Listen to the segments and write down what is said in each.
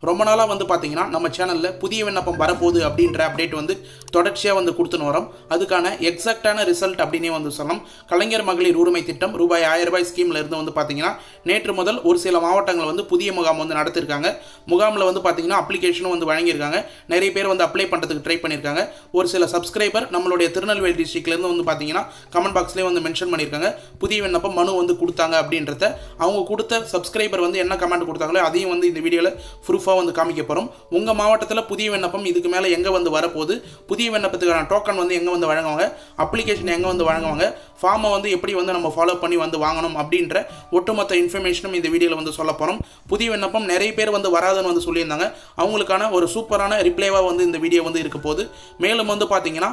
ரொம்ப நாளாக வந்து பார்த்தீங்கன்னா நம்ம சேனலில் புதிய விண்ணப்பம் வரப்போகுது அப்படின்ற அப்டேட் வந்து தொடர்ச்சியாக வந்து கொடுத்துன்னு வரோம். அதுக்கான எக்ஸாக்டான ரிசல்ட் அப்படின்னே வந்து சொல்லலாம். கலைஞர் மகளிர் உரிமை திட்டம் ரூபாய் 1000 ஸ்கீமில் இருந்து வந்து பார்த்தீங்கன்னா நேற்று முதல் ஒரு சில மாவட்டங்கள் வந்து புதிய முகாம் வந்து நடத்திருக்காங்க. முகாமில் வந்து பார்த்தீங்கன்னா அப்ளிகேஷனும் வந்து வழங்கியிருக்காங்க. நிறைய பேர் வந்து அப்ளை பண்ணுறதுக்கு ட்ரை பண்ணியிருக்காங்க. ஒரு சில சப்ஸ்கிரைபர் நம்மளுடைய திருநெல்வேலி டிஸ்ட்ரிக்ட்லேருந்து வந்து பார்த்தீங்கன்னா கமெண்ட் பாக்ஸ்லேயே வந்து மென்ஷன் பண்ணியிருக்காங்க. புதிய விண்ணப்பம் மனு வந்து கொடுத்தாங்க அப்படின்றத. அவங்க கொடுத்த சப்ஸ்கிரைபர் வந்து என்ன கமெண்ட் கொடுத்தாங்களோ அதையும் வந்து இந்த வீடியோவில் ப்ரூஃபாக வந்து காமிக்க போகிறோம். உங்கள் மாவட்டத்தில் புதிய விண்ணப்பம் இதுக்கு மேலே எங்கே வந்து வரப்போகுது, புதிய விண்ணப்பத்துக்கான டோக்கன் வந்து எங்கே வந்து வழங்குவாங்க, அப்ளிகேஷன் எங்கே வந்து வழங்குவாங்க, ஃபார்மை வந்து எப்படி வந்து நம்ம ஃபாலோ பண்ணி வந்து வாங்கணும் அப்படின்ற ஒட்டுமொத்த இன்ஃபர்மேஷனும் இந்த வீடியோவில் வந்து சொல்ல போகிறோம். புதிய விண்ணப்பம் நிறைய பேர் வந்து வராதுன்னு வந்து சொல்லியிருந்தாங்க. அவங்களுக்கான ஒரு சூப்பரான ரிப்ளைவாக வந்து இந்த வீடியோ வந்து இருக்க போகுது. மேலும் வந்து பார்த்தீங்கன்னா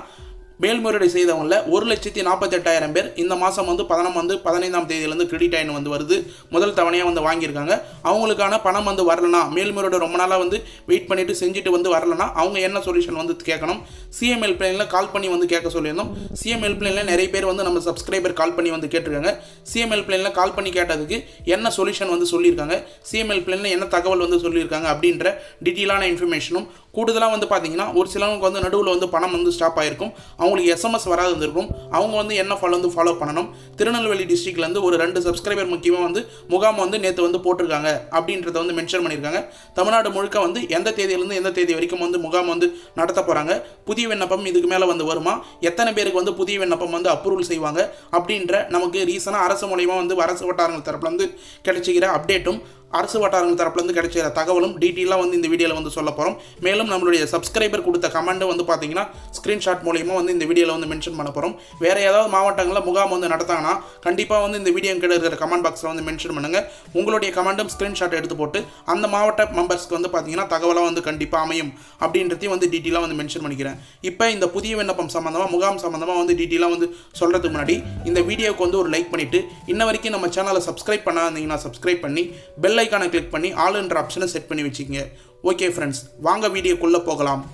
மேல்முறையீடு செய்தவங்கள 1,48,000 பேர் இந்த மாதம் வந்து 15ஆம் தேதியிலேருந்து கிரெடிட் ஆயின் வந்து வருது. முதல் தவணையாக வந்து வாங்கியிருக்காங்க. அவங்களுக்கான பணம் வந்து வரலனா, மேல்முறையீடு ரொம்ப நாளாக வந்து வெயிட் பண்ணிட்டு செஞ்சுட்டு வந்து வரலனா அவங்க என்ன சொல்யூஷன் வந்து கேட்கணும். சிஎம் ஹெல்ப்லைனில் கால் பண்ணி வந்து கேட்க சொல்லியிருந்தோம். சிஎம் ஹெல்ப்லைனில் நிறைய பேர் வந்து நம்ம சப்ஸ்கிரைபர் கால் பண்ணி வந்து கேட்டிருக்காங்க. சிஎம் ஹெல்ப்லைனில் கால் பண்ணி கேட்டதுக்கு என்ன சொல்யூஷன் வந்து சொல்லியிருக்காங்க, சிஎம் ஹெல்ப்லைனில் என்ன தகவல் வந்து சொல்லியிருக்காங்க அப்படின்ற டீட்டெயிலான இன்ஃபர்மேஷனும் கூடுதலாக வந்து பார்த்தீங்கன்னா ஒரு சிலவங்க வந்து நடுவில் வந்து பணம் வந்து ஸ்டாப் ஆகிருக்கும். அவங்களுக்கு எஸ்எம்எஸ் வராது இருந்திருக்கும். அவங்க வந்து என்ன ஃபாலோ பண்ணணும். திருநெல்வேலி டிஸ்ட்ரிக்ட்லேருந்து ஒரு 2 சப்ஸ்கிரைபர் முக்கியமாக வந்து முகாம் வந்து நேற்று வந்து போட்டிருக்காங்க அப்படின்றத வந்து மென்ஷன் பண்ணியிருக்காங்க. தமிழ்நாடு முழுக்க வந்து எந்த தேதியிலேருந்து எந்த தேதி வரைக்கும் வந்து முகாம் வந்து நடத்த போகிறாங்க, புதிய விண்ணப்பம் இதுக்கு மேலே வந்து வருமா, எத்தனை பேருக்கு வந்து புதிய விண்ணப்பம் வந்து அப்ரூவல் செய்வாங்க அப்படின்ற நமக்கு ரீசனாக அரசு மூலயமா வந்து அரசு வட்டாரங்கள் தரப்புலேருந்து கிடைச்சிக்கிற அப்டேட்டும் அரசு வட்டாரங்கள் தரப்புலேருந்து கிடைச்ச தகவலும் டீட்டெயிலாக வந்து இந்த வீடியோவில் வந்து சொல்ல போகிறோம். மேலும் நம்மளுடைய சப்ஸ்கிரைபர் கொடுத்த கமெண்ட் வந்து பார்த்தீங்கன்னா ஸ்க்ரீன்ஷாட் மூலியமாக வந்து இந்த வீடியோவில் வந்து மென்ஷன் பண்ண போகிறோம். வேறு ஏதாவது மாவட்டங்களில் முகாம் வந்து நடத்தாங்கன்னா கண்டிப்பாக வந்து இந்த வீடியோ கிட்ட இருக்கிற கமெண்ட் பாக்ஸில் வந்து மென்ஷன் பண்ணுங்கள். உங்களுடைய கமெண்ட்டும் ஸ்க்ரீன்ஷாட் எடுத்து போட்டு அந்த மாவட்ட மெம்பர்ஸ்க்கு வந்து பார்த்தீங்கன்னா தகவலாக வந்து கண்டிப்பாக அமையும் அப்படின்றதையும் வந்து டீட்டெயிலாக வந்து மென்ஷன் பண்ணிக்கிறேன். இப்போ இந்த புதிய விண்ணப்பம் சம்மந்தமாக முகாம் சம்மந்தமாக வந்து டீட்டெயிலாக வந்து சொல்கிறதுக்கு முன்னாடி இந்த வீடியோவுக்கு வந்து ஒரு லைக் பண்ணிவிட்டு இன்ன வரைக்கும் நம்ம சேனலை சப்ஸ்கிரைப் பண்ணாதீங்கன்னா சப்ஸ்கிரைப் பண்ணி பெல் ஐக்கானை கிளிக் பண்ணி ஆல்ன்ற ஆப்ஷனை செட் பண்ணி வச்சுக்கோங்க. ஓகே ஃப்ரெண்ட்ஸ், வாங்க வீடியோக்குள்ளே போகலாம்.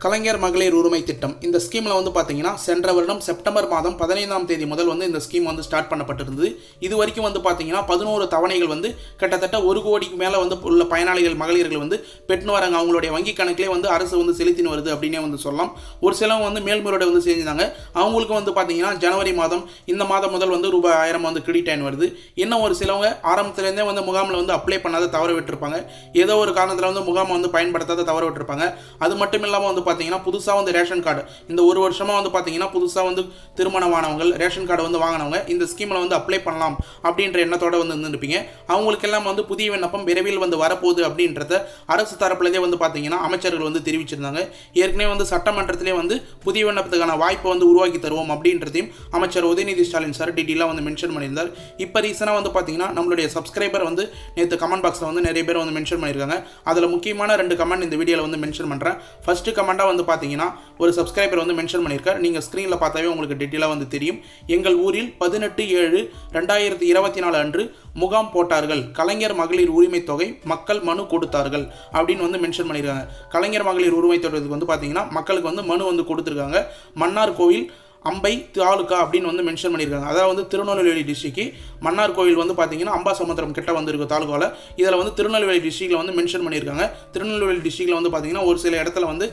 கலைஞர் மகளிர் உரிமை திட்டம் இந்த ஸ்கீமில் வந்து பார்த்தீங்கன்னா சென்ற வருடம் செப்டம்பர் மாதம் 15ஆம் தேதி முதல் வந்து இந்த ஸ்கீம் வந்து ஸ்டார்ட் பண்ணப்பட்டிருந்தது. இது வரைக்கும் வந்து பார்த்தீங்கன்னா 11 தவணைகள் வந்து கிட்டத்தட்ட 1 கோடிக்கு மேலே வந்து உள்ள பயனாளிகள் மகளிர்கள் வந்து பெற்று வராங்க. அவங்களுடைய வங்கி கணக்கிலே வந்து அரசு வந்து செலுத்தின்னு வருது அப்படின்னே வந்து சொல்லலாம். ஒரு சிலவங்க வந்து மேல்முறையீடு வந்து செஞ்சாங்க. அவங்களுக்கு வந்து பார்த்தீங்கன்னா ஜனவரி மாதம் இந்த மாதம் முதல் வந்து ரூபாய் 1000 வந்து கிரெடிட் ஆயின் வருது. இன்னும் ஒரு சிலவங்க ஆரம்பத்திலேருந்தே வந்து முகாமில் வந்து அப்ளை பண்ணாத தவற விட்டுருப்பாங்க. ஏதோ ஒரு காரணத்தில் வந்து முகாமை வந்து பயன்படுத்தாத தவற விட்டுருப்பாங்க. அது மட்டும் இல்லாமல் வந்து பார்த்தீங்கன்னா புதுசாக வந்து ரேஷன் கார்டு இந்த ஒரு வருஷமாக வந்து பார்த்தீங்கன்னா புதுசாக வந்து திருமணமானவங்க ரேஷன் கார்டு வந்து வாங்கினவங்க இந்த ஸ்கீமில் வந்து அப்ளை பண்ணலாம் அப்படின்ற எண்ணத்தோடு வந்து இருந்துருப்பீங்க. அவங்களுக்கெல்லாம் வந்து புதிய விண்ணப்பம் விரைவில் வந்து வரப்போகுது அப்படின்றத அரசு தரப்புலேயே வந்து பார்த்தீங்கன்னா அமைச்சர்கள் வந்து தெரிவிச்சிருந்தாங்க. ஏற்கனவே வந்து சட்டமன்றத்திலே வந்து புதிய விண்ணப்பத்துக்கான வாய்ப்பை வந்து உருவாக்கி தருவோம் அப்படின்றதையும் அமைச்சர் உதயநிதி ஸ்டாலின் சார் டீட்டெயிலாக வந்து மென்ஷன் பண்ணியிருந்தார். இப்போ ரீசனாக வந்து பார்த்தீங்கன்னா நம்மளுடைய சப்ஸ்கிரைபர் வந்து நேற்று கமெண்ட் பாக்ஸில் வந்து நிறைய பேர் வந்து மென்ஷன் பண்ணியிருக்காங்க. அதில் முக்கியமான 2 கமெண்ட் இந்த வீடியோவில் வந்து மென்ஷன் பண்ணுறேன். ஃபர்ஸ்ட் கமெண்டாக வந்து பார்த்தீங்கன்னா ஒரு சப்ஸ்கிரைபர் வந்து மென்ஷன் பண்ணியிருக்கார். நீங்கள் ஸ்க்ரீனில் பார்த்தாவே உங்களுக்கு டீட்டெயிலாக வந்து தெரியும். எங்கள் ஊரில் 18/7/2024 அன்று முகாம் போட்டார்கள். கலைஞர் மகளிர் உரிமை தொகை மக்கள் மனு கொடுத்தார்கள் அப்படின்னு வந்து மென்ஷன் பண்ணியிருக்காங்க. கலைஞர் மகளிர் உரிமை தொகைக்கு வந்து பார்த்தீங்கன்னா மக்களுக்கு வந்து மனு வந்து கொடுத்துருக்காங்க. மன்னார் கோவில் அம்பை தாலுக்கா அப்படின்னு வந்து மென்ஷன் பண்ணியிருக்காங்க. அதாவது வந்து திருநெல்வேலி டிஸ்ட்ரிக்ட் மன்னார் கோவில் வந்து பார்த்தீங்கன்னா அம்பாசமுத்திரம் கிட்ட வந்து இருக்கும் தாலுக்காவில். இதில் வந்து திருநெல்வேலி டிஸ்ட்ரிக்டில் வந்து மென்ஷன் பண்ணியிருக்காங்க. திருநெல்வேலி டிஸ்ட்ரிக்டில் வந்து பார்த்தீங்கன்னா ஒரு சில இடத்துல வந்து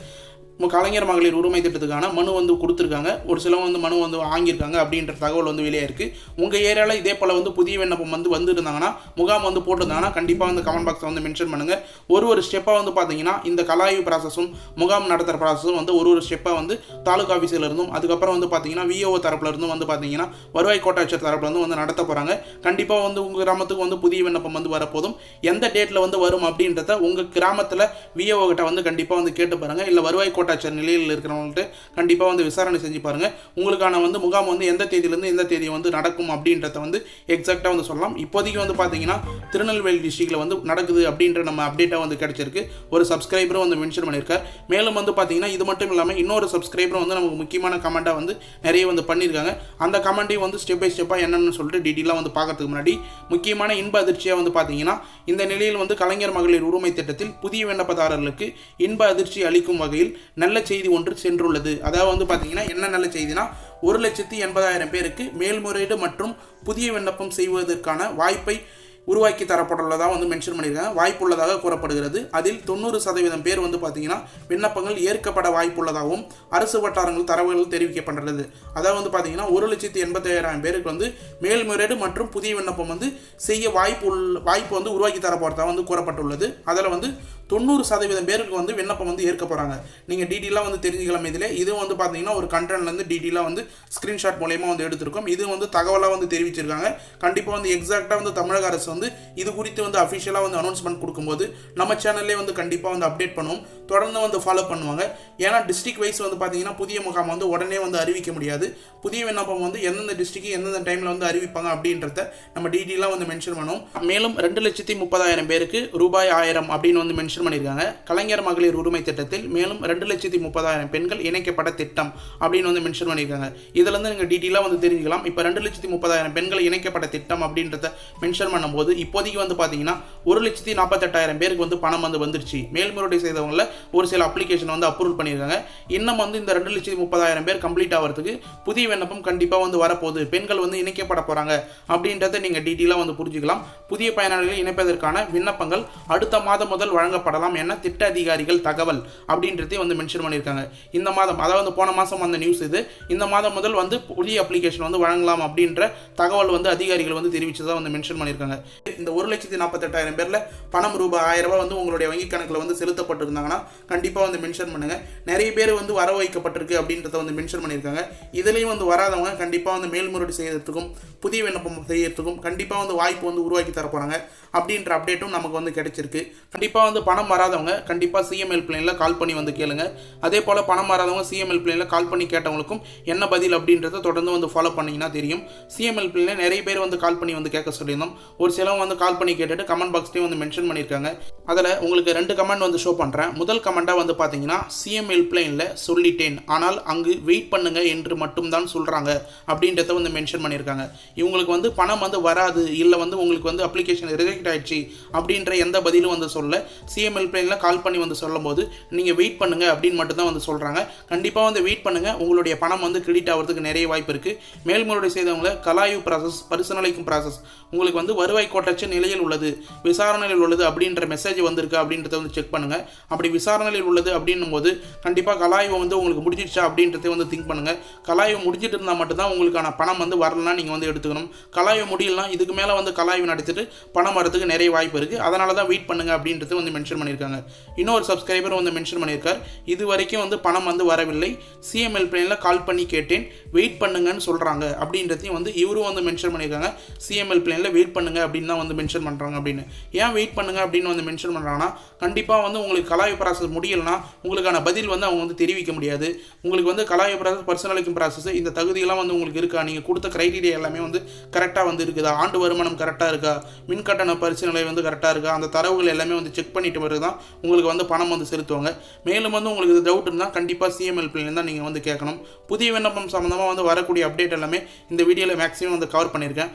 கலைஞர் மகளிர் உரிமை திட்டத்துக்கான மனு வந்து கொடுத்துருக்காங்க. ஒரு சிலவங்க வந்து மனு வந்து வாங்கியிருக்காங்க அப்படின்ற தகவல் வந்து வெளியே இருக்குது. உங்கள் ஏரியாவில் இதே போல் வந்து புதிய விண்ணப்பம் வந்து வந்துருந்தாங்கன்னா முகாம் வந்து போட்டிருந்தாங்கன்னா கண்டிப்பாக வந்து கமெண்ட் பாக்ஸில் வந்து மென்ஷன் பண்ணுங்கள். ஒரு ஸ்டெப்பாக வந்து பார்த்தீங்கன்னா இந்த கலாய்வு ப்ராசஸும் முகாம் நடத்துகிற ப்ராசஸும் வந்து ஒரு ஸ்டெப்பாக வந்து தாலுகா ஆஃபீஸில் இருந்தும் அதுக்கப்புறம் வந்து பார்த்தீங்கன்னா விஓஓ தரப்பில் இருந்தும் வந்து பார்த்தீங்கன்னா வருவாய் கோட்டாட்சியர் தரப்பில் வந்து நடத்த போகிறாங்க. கண்டிப்பாக வந்து உங்கள் கிராமத்துக்கு வந்து புதிய விண்ணப்பம் வந்து வரப்போதும். எந்த டேட்டில் வந்து வரும் அப்படின்றத உங்கள் கிராமத்தில் விஓஓ கிட்ட வந்து கண்டிப்பாக வந்து கேட்டு பாருங்கள். இல்லை வருவாய் கோட்டாட்சியர் நிலையில் இருக்கிறவங்கள்ட்ட கண்டிப்பாக வந்து விசாரணை செஞ்சு பாருங்கள். உங்களுக்கான வந்து முகாம் வந்து எந்த தேதியிலேருந்து எந்த தேதி வந்து நடக்கும் அப்படின்றத வந்து எக்ஸாக்டாக வந்து சொல்லலாம். இப்போதைக்கு வந்து பார்த்தீங்கன்னா திருநெல்வேலி டிஸ்ட்ரிக்டில் வந்து நடக்குது அப்படின்ற நம்ம அப்டேட்டாக வந்து கிடைச்சிருக்கு. ஒரு சப்ஸ்கிரைபரும் வந்து மென்ஷன் பண்ணியிருக்கார். மேலும் வந்து பார்த்தீங்கன்னா இது மட்டும் இல்லாமல் இன்னொரு சப்ஸ்கிரைபரும் வந்து நமக்கு முக்கியமான கமெண்ட்டாக வந்து நிறைய வந்து பண்ணியிருக்காங்க. அந்த கமெண்ட்டையும் வந்து ஸ்டெப் பை ஸ்டெப்பாக என்னென்னு சொல்லிட்டு டீட்டெயிலாக வந்து பார்க்கறதுக்கு முன்னாடி முக்கியமான இன்ப அதிர்ச்சியாக வந்து பார்த்தீங்கன்னா இந்த நிலையில் வந்து கலைஞர் மகளிர் உரிமை திட்டத்தில் புதிய விண்ணப்பதாரர்களுக்கு இன்ப அதிர்ச்சி அளிக்கும் வகையில் நல்ல செய்தி ஒன்று சென்றுள்ளது. அதாவது வந்து பார்த்தீங்கன்னா என்ன நல்ல செய்தினா 1,80,000 பேருக்கு மேல்முறையீடு மற்றும் புதிய விண்ணப்பம் செய்வதற்கான வாய்ப்பை உருவாக்கி தரப்பட்டுள்ளதாக வந்து மென்ஷன் பண்ணியிருக்காங்க. வாய்ப்புள்ளதாக கூறப்படுகிறது. அதில் 90% பேர் வந்து பார்த்தீங்கன்னா விண்ணப்பங்கள் ஏற்கப்பட வாய்ப்புள்ளதாகவும் அரசு வட்டாரங்கள் தரவுகள் தெரிவிக்கப்பட்டுள்ளது. அதாவது வந்து பார்த்தீங்கன்னா 1,85,000 பேருக்கு வந்து மேல்முறையீடு மற்றும் புதிய விண்ணப்பம் வந்து செய்ய வாய்ப்பு வந்து உருவாக்கி தரப்படுறதா வந்து கூறப்பட்டுள்ளது. அதில் வந்து 90% பேருக்கு வந்து விண்ணப்பம் வந்து ஏற்க போகிறாங்க. நீங்கள் டீட்டெயிலாக வந்து தெரிஞ்சுக்கலாம். இதில் இது வந்து பார்த்தீங்கன்னா ஒரு கண்டென்ட்லேருந்து டீட்டெயிலாக வந்து ஸ்க்ரீன்ஷாட் மூலயமா வந்து எடுத்திருக்கோம். இது வந்து தகவலாக வந்து தெரிவிச்சிருக்காங்க. கண்டிப்பாக வந்து எக்ஸாக்டாக வந்து தமிழக அரசு வந்து இது குறித்து வந்து அஃபிஷியலாக வந்து அனௌன்ஸ்மெண்ட் கொடுக்கும்போது நம்ம சேனல்லே வந்து கண்டிப்பாக வந்து அப்டேட் பண்ணுவோம். தொடர்ந்து வந்து ஃபாலோ பண்ணுவாங்க. ஏன்னா டிஸ்ட்ரிக்ட் வைஸ் வந்து பார்த்தீங்கன்னா புதிய முகாம் வந்து உடனே வந்து அறிவிக்க முடியாது. புதிய விண்ணப்பம் வந்து எந்தெந்த டிஸ்ட்ரிக்ட் எந்தெந்த டைமில் வந்து அறிவிப்பாங்க அப்படின்றத நம்ம டீட்டெயிலாக வந்து மென்ஷன் பண்ணுவோம். மேலும் 2,30,000 பேருக்கு ரூபாய் 1000 அப்படின்னு வந்து மென்ஷன் பண்ணியிருக்காங்க. கலைஞர் மகளிர் உரிமை திட்டத்தில் மேலும் 2,30,000 பெண்கள் இணைக்கப்பட்ட திட்டம் அப்படின்னு வந்து மென்ஷன் பண்ணியிருக்காங்க. இதுல இருந்து நீங்கள் டீட்டெயிலாக வந்து தெரிஞ்சுக்கலாம். இப்போ 2,30,000 பெண்கள் இணைக்கப்பட்ட திட்டம் அப்படின்றத மென்ஷன் பண்ணும்போது இப்போதைக்கு வந்து பார்த்தீங்கன்னா 1,48,000 பேருக்கு வந்து பணம் வந்து வந்துருச்சு. மேல்முறையீடு செய்தவங்கள ஒரு சில அப்ளிகேஷன் வந்து அப்ரூவல் பண்ணியிருக்காங்க. இன்னும் வந்து இந்த 2,30,000 பேர் கம்ப்ளீட் ஆகிறதுக்கு புதிய விண்ணப்பம் கண்டிப்பாக வந்து வரப்போகுது. பெண்கள் வந்து இணைக்கப்பட போகிறாங்க அப்படின்றத நீங்கள் டீட்டெயிலாக வந்து புரிஞ்சுக்கலாம். புதிய பயனாளிகளை இணைப்பதற்கான விண்ணப்பங்கள் அடுத்த மாதம் முதல் வழங்கப்படலாம் என திட்ட அதிகாரிகள் தகவல் அப்படின்றதையும் வந்து மென்ஷன் பண்ணியிருக்காங்க. இந்த மாதம், அதாவது போன மாதம் வந்த நியூஸ் இது. இந்த மாதம் முதல் வந்து புதிய அப்ளிகேஷன் வந்து வழங்கலாம் அப்படின்ற தகவல் வந்து அதிகாரிகள் வந்து தெரிவிச்சதாக வந்து மென்ஷன் பண்ணியிருக்காங்க. இந்த 1,48,000 பேரில் பணம் ரூபாய் 1000 வந்து உங்களுடைய வங்கி கணக்கில் வந்து செலுத்தப்பட்டிருந்தாங்கன்னா கண்டிப்பாக வந்து மென்ஷன் பண்ணுங்க. நிறைய பேர் வந்து வர வைக்கப்பட்டிருக்கு அப்படின்றத வந்து மென்ஷன் பண்ணியிருக்காங்க. இதுலேயும் வந்து வராதவங்க கண்டிப்பாக வந்து மேல்முறையீடு செய்யறதுக்கும் புதிய விண்ணப்பம் செய்யறதுக்கும் கண்டிப்பாக வந்து வாய்ப்பு வந்து உருவாக்கி தர போகிறாங்க அப்படின்ற அப்டேட்டும் நமக்கு வந்து கிடைச்சிருக்கு. கண்டிப்பாக வந்து பணம் வராதவங்க கண்டிப்பாக சிஎம் ஹெல்ப்லைனில் கால் பண்ணி வந்து கேளுங்க. அதே போல் பணம் வராதவங்க சிஎம் ஹெல்ப்லைனில் கால் பண்ணி கேட்டவங்களுக்கும் என்ன பதில் அப்படின்றத தொடர்ந்து வந்து ஃபாலோ பண்ணிங்கன்னா தெரியும். சிஎம் ஹெல்ப்லைனில் நிறைய பேர் வந்து கால் பண்ணி வந்து கேட்க சொல்லியிருந்தோம். ஒரு சிலவங்க வந்து கால் பண்ணி கேட்டுட்டு கமெண்ட் பாக்ஸ்லேயும் வந்து மென்ஷன் பண்ணியிருக்காங்க. அதில் உங்களுக்கு 2 கமெண்ட் வந்து ஷோ பண்ணுறேன். முதல் கமெண்ட்டாக வந்து பார்த்தீங்கன்னா சிஎம் ஹெல்ப்லைனில் சொல்லிட்டேன், ஆனால் அங்கு வெயிட் பண்ணுங்க என்று மட்டும்தான் சொல்கிறாங்க அப்படின்றத வந்து மென்ஷன் பண்ணியிருக்காங்க. இவங்களுக்கு வந்து பணம் வந்து வராது, இல்லை வந்து உங்களுக்கு வந்து அப்ளிகேஷன் ரிஜெக்ட் ஆயிடுச்சு அப்படின்ற எந்த பதிலும் வந்து சொல்ல. சிஎம் ஹெல்ப்லைனில் கால் பண்ணி வந்து சொல்லும் போது நீங்கள் வெயிட் பண்ணுங்க அப்படின்னு மட்டும் தான் வந்து சொல்கிறாங்க. கண்டிப்பாக வந்து வெயிட் பண்ணுங்க, உங்களுடைய பணம் வந்து கிரெடிட் ஆகிறதுக்கு நிறைய வாய்ப்பு இருக்குது. மேல்முறையீடு செய்தவங்களை கலாய்வு ப்ராசஸ், பரிசீலனைக்கும் ப்ராசஸ், உங்களுக்கு வந்து வருவாய் கோட்டச்ச நிலையில் உள்ளது, விசாரணையில் உள்ளது அப்படின்ற மெசேஜ் வந்திருக்கு அப்படின்றத வந்து செக் பண்ணுங்க. அப்படி விசாரணையில் உள்ளது அப்படின்னும் போது கண்டிப்பாக கலாய்வு வந்து உங்களுக்கு முடிஞ்சிடுச்சா அப்படின்றத வந்து திங்க் பண்ணுங்க. கலாய்வு முடிஞ்சிட்டு இருந்தால் மட்டும்தான் உங்களுக்கான பணம் வந்து வரலன்னா நீங்கள் வந்து எடுத்துக்கணும். கலாய்வு முடியலாம், இதுக்கு மேலே வந்து கலாய்வு நடத்திட்டு பணம் வரதுக்கு நிறைய வாய்ப்பு இருக்குது. அதனால தான் வெயிட் பண்ணுங்க அப்படின்றது வந்து மென்ஷன் பண்ணியிருக்காங்க. இன்னொரு சப்ஸ்கிரைபர் வந்து மென்ஷன் பண்ணியிருக்கார், இது வரைக்கும் வந்து பணம் வந்து வரவில்லை, சிஎம் ஹெல்ப்லைனில் கால் பண்ணி கேட்டேன், வெயிட் பண்ணுங்கன்னு சொல்கிறாங்க அப்படின்றதையும் வந்து இவரும் வந்து மென்ஷன் பண்ணியிருக்காங்க. சிஎம் ஹெல்ப்லைனில் வெயிட் பண்ணுங்க அப்படின்னு தான் வந்து மென்ஷன் பண்ணுறாங்க. அப்படின்னு ஏன் வெயிட் பண்ணுங்க அப்படின்னு வந்து மென்ஷன் பண்ணுறாங்கன்னா கண்டிப்பாக வந்து உங்களுக்கு கலாய்வு ப்ராசஸ் முடியலைன்னா உங்களுக்கான பதில் வந்து அவங்க வந்து தெரிவிக்க முடியாது. உங்களுக்கு வந்து கலாய்வு ப்ராசஸ், பர்சனலைக்கும் ப்ராசஸ், இந்த தகுதியெல்லாம் வந்து உங்களுக்கு இருக்கா, நீங்கள் கொடுத்த கிரைட்டீரியா எல்லாமே வந்து கரெக்டாக வந்து இருக்குதா, ஆண்டு வருமானம் கரெக்டாக இருக்கா, மின் கட்டண பரிசீலனை வந்து கரெக்டாக இருக்கா, அந்த தரவுகள் எல்லாமே வந்து செக் பண்ணிட்டு பிறகு தான் உங்களுக்கு வந்து பணம் வந்து செலுத்துவாங்க. மேலும் வந்து உங்களுக்கு இது டவுட் இருந்தால் கண்டிப்பாக சிஎம் ஹெல்ப்லைன் தான் நீங்கள் வந்து கேட்கணும். புதிய விண்ணப்பம் சம்மந்தமாக வந்து வரக்கூடிய அப்டேட் எல்லாமே இந்த வீடியோவில் மேக்ஸிமம் வந்து கவர் பண்ணியிருக்கேன்.